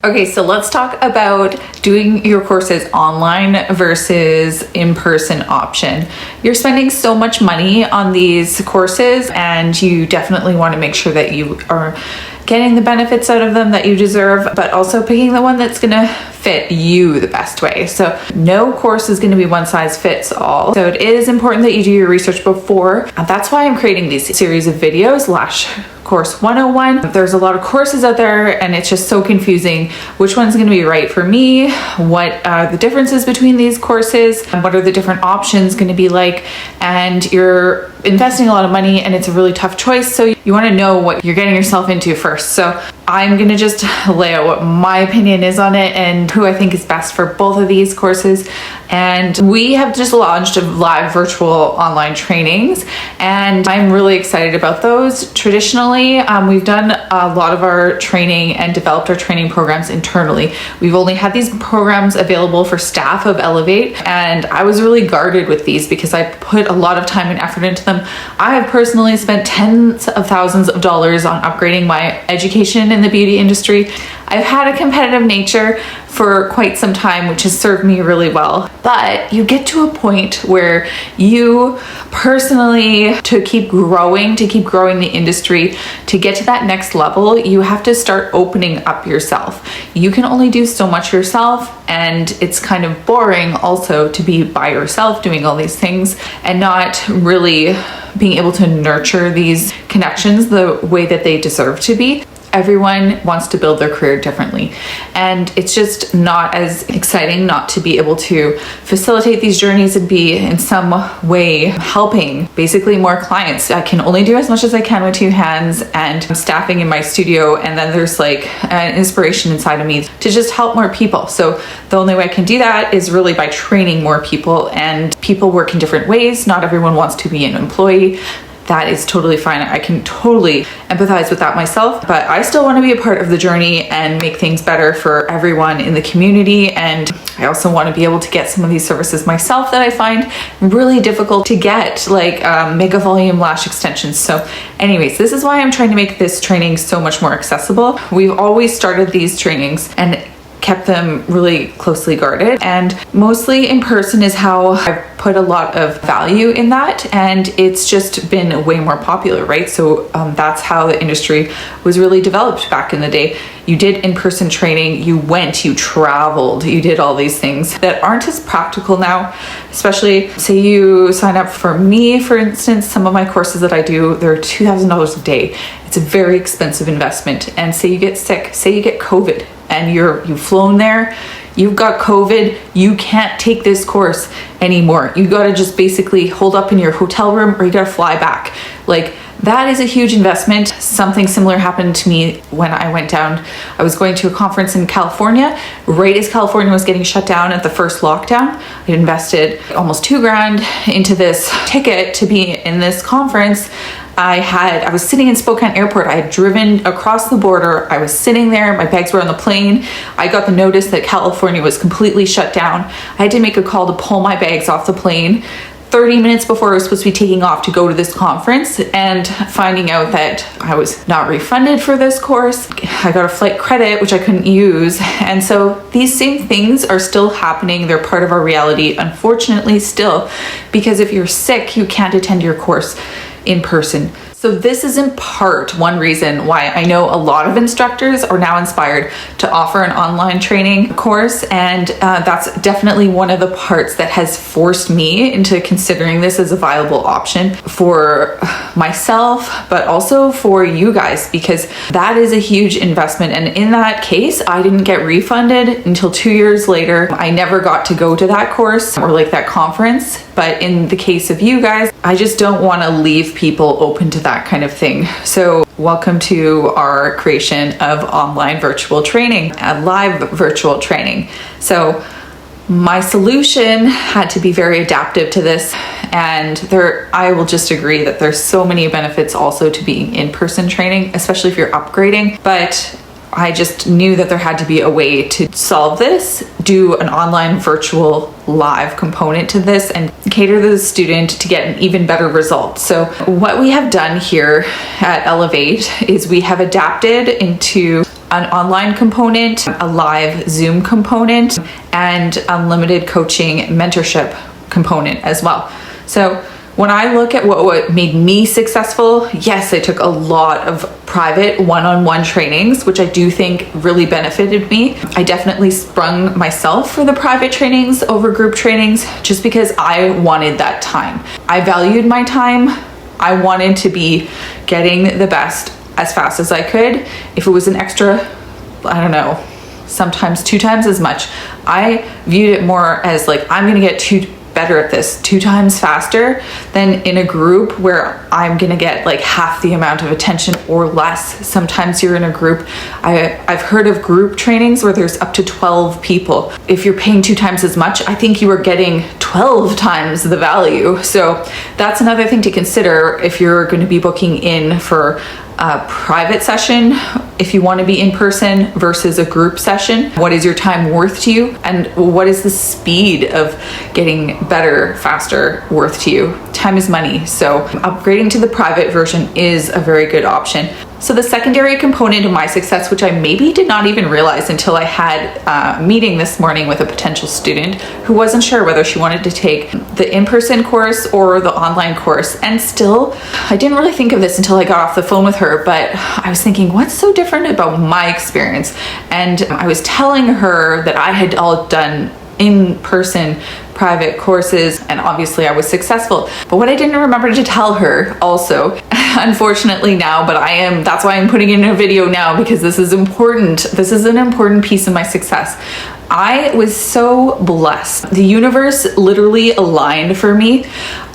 Okay, so let's talk about doing your courses online versus in-person option. You're spending so much money on these courses, and you definitely want to make sure that you are getting the benefits out of them that you deserve, but also picking the one that's gonna fit you the best way. So no course is gonna be one size fits all. So it is important that you do your research before. And that's why I'm creating these series of videos, LASH Course 101. There's a lot of courses out there and it's just so confusing. Which one's gonna be right for me? What are the differences between these courses? What are the different options gonna be like? And you're investing a lot of money and it's a really tough choice. So you wanna know what you're getting yourself into first. So I'm gonna just lay out what my opinion is on it and who I think is best for both of these courses. And we have just launched live virtual online trainings and I'm really excited about those. Traditionally, we've done a lot of our training and developed our training programs internally. We've only had these programs available for staff of Elevate, and I was really guarded with these because I put a lot of time and effort into them. I have personally spent tens of thousands of dollars on upgrading my education in the beauty industry. I've had a competitive nature for quite some time, which has served me really well. But you get to a point where you personally, to keep growing the industry, to get to that next level, you have to start opening up yourself. You can only do so much yourself, and it's kind of boring also to be by yourself doing all these things and not really being able to nurture these connections the way that they deserve to be. Everyone wants to build their career differently, and it's just not as exciting not to be able to facilitate these journeys and be in some way helping basically more clients. I can only do as much as I can with two hands, and I'm staffing in my studio, and then there's like an inspiration inside of me to just help more people. So the only way I can do that is really by training more people, and people work in different ways. Not everyone wants to be an employee. That is totally fine. I can totally empathize with that myself, but I still want to be a part of the journey and make things better for everyone in the community. And I also want to be able to get some of these services myself that I find really difficult to get, like mega volume lash extensions. So anyways, this is why I'm trying to make this training so much more accessible. We've always started these trainings and kept them really closely guarded, and mostly in person is how I've put a lot of value in that, and it's just been way more popular, right? So that's how the industry was really developed back in the day. You did in-person training, you went, you traveled, you did all these things that aren't as practical now. Especially say you sign up for me, for instance, some of my courses that I do, they're $2,000 a day. It's a very expensive investment. And say you get sick, say you get COVID, and you've flown there, you've got COVID, you can't take this course anymore. You gotta just basically hold up in your hotel room, or you gotta fly back. Like, that is a huge investment. Something similar happened to me when I went down. I was going to a conference in California, right as California was getting shut down at the first lockdown. I invested almost $2,000 into this ticket to be in this conference. I was sitting in Spokane Airport. I had driven across the border. I was sitting there. My bags were on the plane. I got the notice that California was completely shut down. I had to make a call to pull my bags off the plane 30 minutes before I was supposed to be taking off to go to this conference, and finding out that I was not refunded for this course. I got a flight credit, which I couldn't use. And so these same things are still happening. They're part of our reality, unfortunately, still, because if you're sick, you can't attend your course in person. So this is in part one reason why I know a lot of instructors are now inspired to offer an online training course, and that's definitely one of the parts that has forced me into considering this as a viable option for myself, but also for you guys, because that is a huge investment. And in that case, I didn't get refunded until 2 years later. I never got to go to that course or like that conference. But in the case of you guys, I just don't want to leave people open to that kind of thing. So welcome to our creation of online virtual training, live virtual training. So my solution had to be very adaptive to this, and I will just agree that there's so many benefits also to being in-person training, especially if you're upgrading. But I just knew that there had to be a way to solve this, do an online virtual live component to this, and cater to the student to get an even better result. So what we have done here at Elevate is we have adapted into an online component, a live Zoom component, and unlimited coaching mentorship component as well. So when I look at what made me successful, yes, I took a lot of private one-on-one trainings, which I do think really benefited me. I definitely sprung myself for the private trainings over group trainings just because I wanted that time. I valued my time. I wanted to be getting the best as fast as I could. If it was an extra, I don't know, sometimes 2 times as much, I viewed it more as like, I'm gonna get better at this 2 times faster than in a group where I'm gonna get like half the amount of attention or less. Sometimes you're in a group. I've heard of group trainings where there's up to 12 people. If you're paying 2 times as much, I think you are getting 12 times the value. So that's another thing to consider if you're going to be booking in for a private session, if you want to be in person versus a group session. What is your time worth to you, and what is the speed of getting better, faster worth to you? Time is money, so upgrading to the private version is a very good option. So the secondary component of my success, which I maybe did not even realize until I had a meeting this morning with a potential student who wasn't sure whether she wanted to take the in-person course or the online course. And still, I didn't really think of this until I got off the phone with her, but I was thinking, what's so different about my experience? And I was telling her that I had all done in-person private courses, and obviously I was successful. But what I didn't remember to tell her also, unfortunately now, but that's why I'm putting in a video now, because this is important. This is an important piece of my success. I was so blessed. The universe literally aligned for me.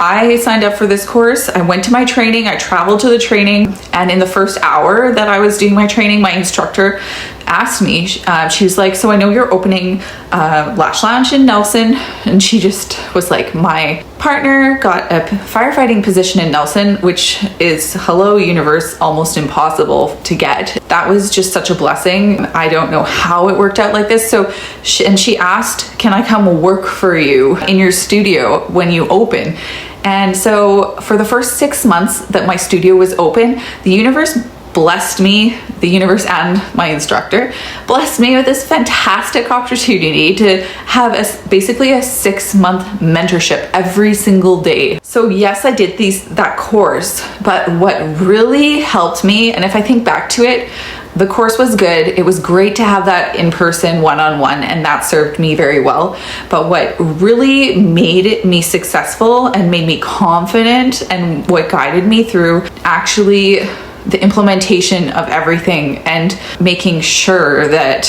I signed up for this course. I went to my training. I traveled to the training. And in the first hour that I was doing my training, my instructor asked me, she was like, so I know you're opening Lash Lounge in Nelson. And she just was like, my partner got a firefighting position in Nelson, which is, hello universe, almost impossible to get. That was just such a blessing. I don't know how it worked out like this. So she asked, can I come work for you in your studio when you open? And so for the first 6 months that my studio was open, the universe blessed me, the universe and my instructor blessed me with this fantastic opportunity to have basically a 6-month mentorship every single day. So yes, I did that course, but what really helped me, and if I think back to it, the course was good. It was great to have that in-person one-on-one, and that served me very well. But what really made me successful and made me confident, and what guided me through actually the implementation of everything and making sure that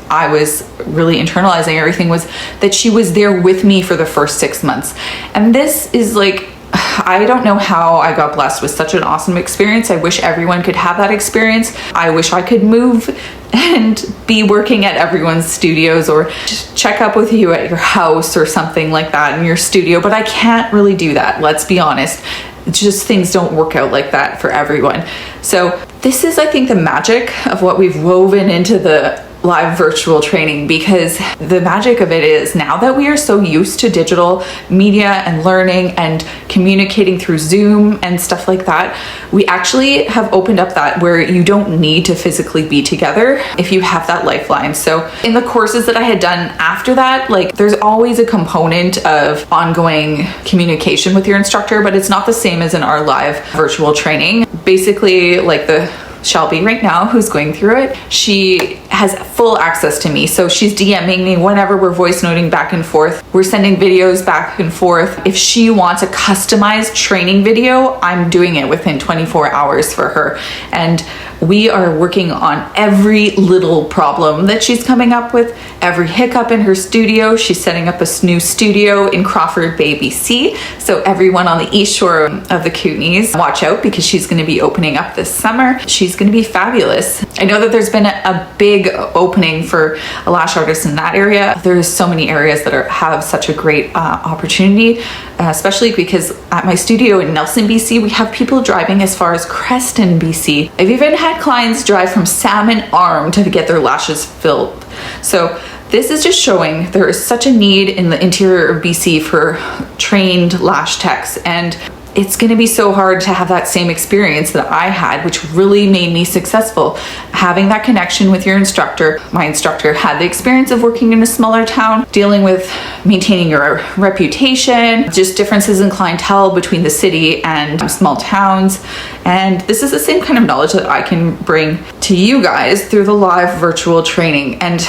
I was really internalizing everything, was that she was there with me for the first 6 months. And this is like, I don't know how I got blessed with such an awesome experience. I wish everyone could have that experience. I wish I could move and be working at everyone's studios, or just check up with you at your house or something like that in your studio, but I can't really do that. Let's be honest. Just things don't work out like that for everyone. So this is, I think, the magic of what we've woven into the live virtual training, because the magic of it is, now that we are so used to digital media and learning and communicating through Zoom and stuff like that, we actually have opened up that where you don't need to physically be together if you have that lifeline. So in the courses that I had done after that, like, there's always a component of ongoing communication with your instructor, but it's not the same as in our live virtual training. Basically, like the Shelby right now, who's going through it, she has full access to me. So she's DMing me whenever we're voice noting back and forth. We're sending videos back and forth. If she wants a customized training video, I'm doing it within 24 hours for her. And we are working on every little problem that she's coming up with, every hiccup in her studio. She's setting up a new studio in Crawford Bay, BC. So everyone on the east shore of the Kootenays, watch out, because she's going to be opening up this summer. She's going to be fabulous. I know that there's been a big opening for a lash artist in that area. There's so many areas that have such a great opportunity, especially because at my studio in Nelson, BC, we have people driving as far as Creston, BC. I've even had clients drive from Salmon Arm to get their lashes filled. So this is just showing there is such a need in the interior of BC for trained lash techs. And it's going to be so hard to have that same experience that I had, which really made me successful. Having that connection with your instructor. My instructor had the experience of working in a smaller town, dealing with maintaining your reputation, just differences in clientele between the city and small towns. And this is the same kind of knowledge that I can bring to you guys through the live virtual training, and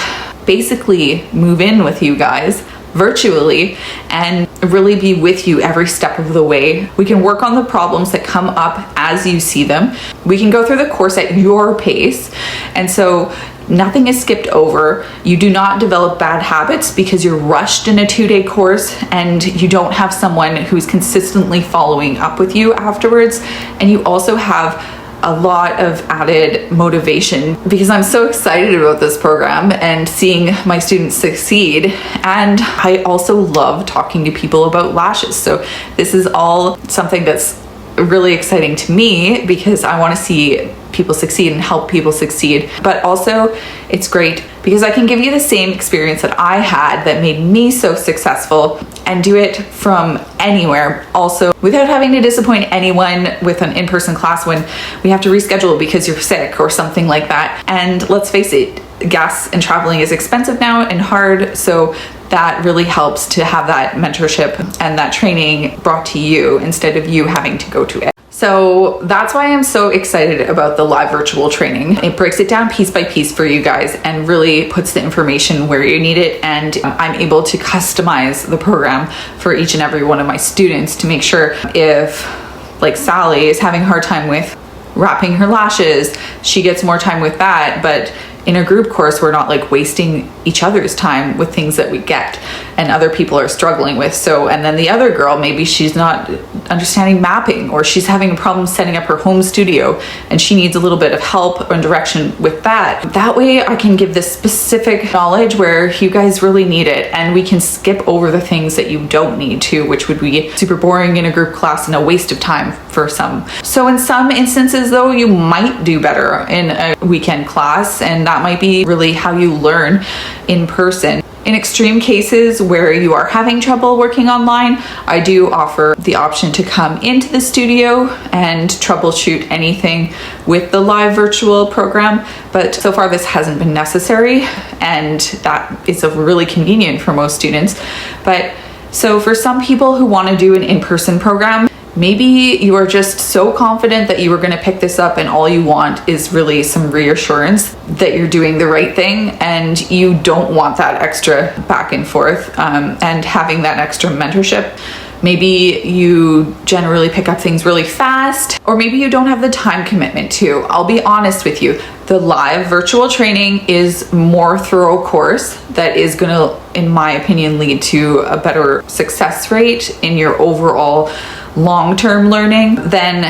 basically move in with you guys virtually and really be with you every step of the way. We can work on the problems that come up as you see them. We can go through the course at your pace. And so nothing is skipped over. You do not develop bad habits because you're rushed in a 2-day course and you don't have someone who's consistently following up with you afterwards. And you also have a lot of added motivation because I'm so excited about this program and seeing my students succeed. And I also love talking to people about lashes. So this is all something that's really exciting to me because I want to see people succeed and help people succeed. But also it's great because I can give you the same experience that I had that made me so successful and do it from anywhere, also without having to disappoint anyone with an in-person class when we have to reschedule because you're sick or something like that. And let's face it, gas and traveling is expensive now and hard, so that really helps to have that mentorship and that training brought to you instead of you having to go to it. So that's why I'm so excited about the live virtual training. It breaks it down piece by piece for you guys and really puts the information where you need it. And I'm able to customize the program for each and every one of my students to make sure if, like, Sally is having a hard time with wrapping her lashes, she gets more time with that. But in a group course, we're not like wasting each other's time with things that we get and other people are struggling with. So, and then the other girl, maybe she's not understanding mapping, or she's having a problem setting up her home studio and she needs a little bit of help and direction with that. That way I can give this specific knowledge where you guys really need it, and we can skip over the things that you don't need to, which would be super boring in a group class and a waste of time for some. So in some instances though, you might do better in a weekend class, and that might be really how you learn in person. In extreme cases where you are having trouble working online, I do offer the option to come into the studio and troubleshoot anything with the live virtual program, but so far this hasn't been necessary, and that is really convenient for most students. But so for some people who want to do an in-person program, maybe you are just so confident that you are going to pick this up and all you want is really some reassurance that you're doing the right thing, and you don't want that extra back and forth and having that extra mentorship. Maybe you generally pick up things really fast, or maybe you don't have the time commitment to. I'll be honest with you, the live virtual training is more thorough course that is going to, in my opinion, lead to a better success rate in your overall long-term learning than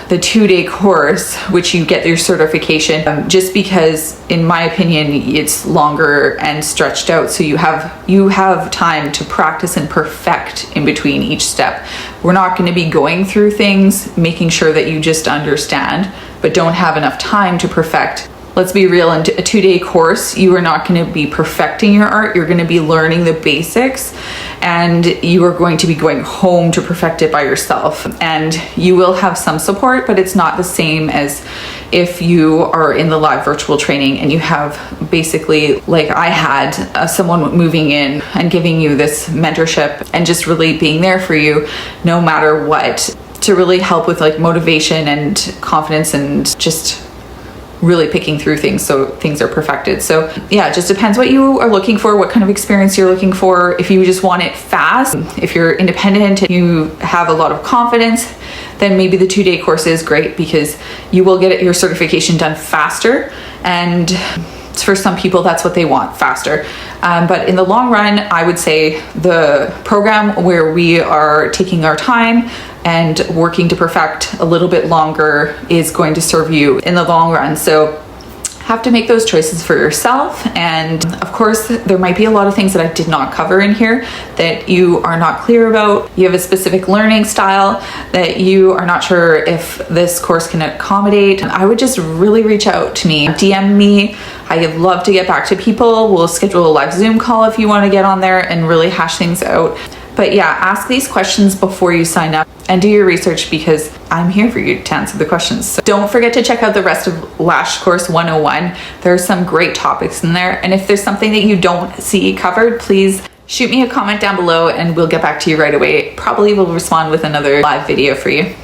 the 2-day course, which you get your certification, just because in my opinion it's longer and stretched out, so you have time to practice and perfect in between each step. We're not going to be going through things making sure that you just understand but don't have enough time to perfect. Let's be real, in a 2-day course, you are not going to be perfecting your art. You're going to be learning the basics, and you are going to be going home to perfect it by yourself. And you will have some support, but it's not the same as if you are in the live virtual training and you have basically, like I had, someone moving in and giving you this mentorship and just really being there for you no matter what, to really help with like motivation and confidence and just really picking through things so things are perfected. So yeah, it just depends what you are looking for, what kind of experience you're looking for. If you just want it fast, if you're independent and you have a lot of confidence, then maybe the 2-day course is great because you will get your certification done faster, and for some people that's what they want, faster. But in the long run, I would say the program where we are taking our time and working to perfect a little bit longer is going to serve you in the long run. So have to make those choices for yourself. And of course, there might be a lot of things that I did not cover in here that you are not clear about. You have a specific learning style that you are not sure if this course can accommodate. I would just really reach out to me, DM me. I love to get back to people. We'll schedule a live Zoom call if you want to get on there and really hash things out. But yeah, ask these questions before you sign up and do your research, because I'm here for you to answer the questions. So don't forget to check out the rest of LASH Course 101. There are some great topics in there. And if there's something that you don't see covered, please shoot me a comment down below and we'll get back to you right away. Probably will respond with another live video for you.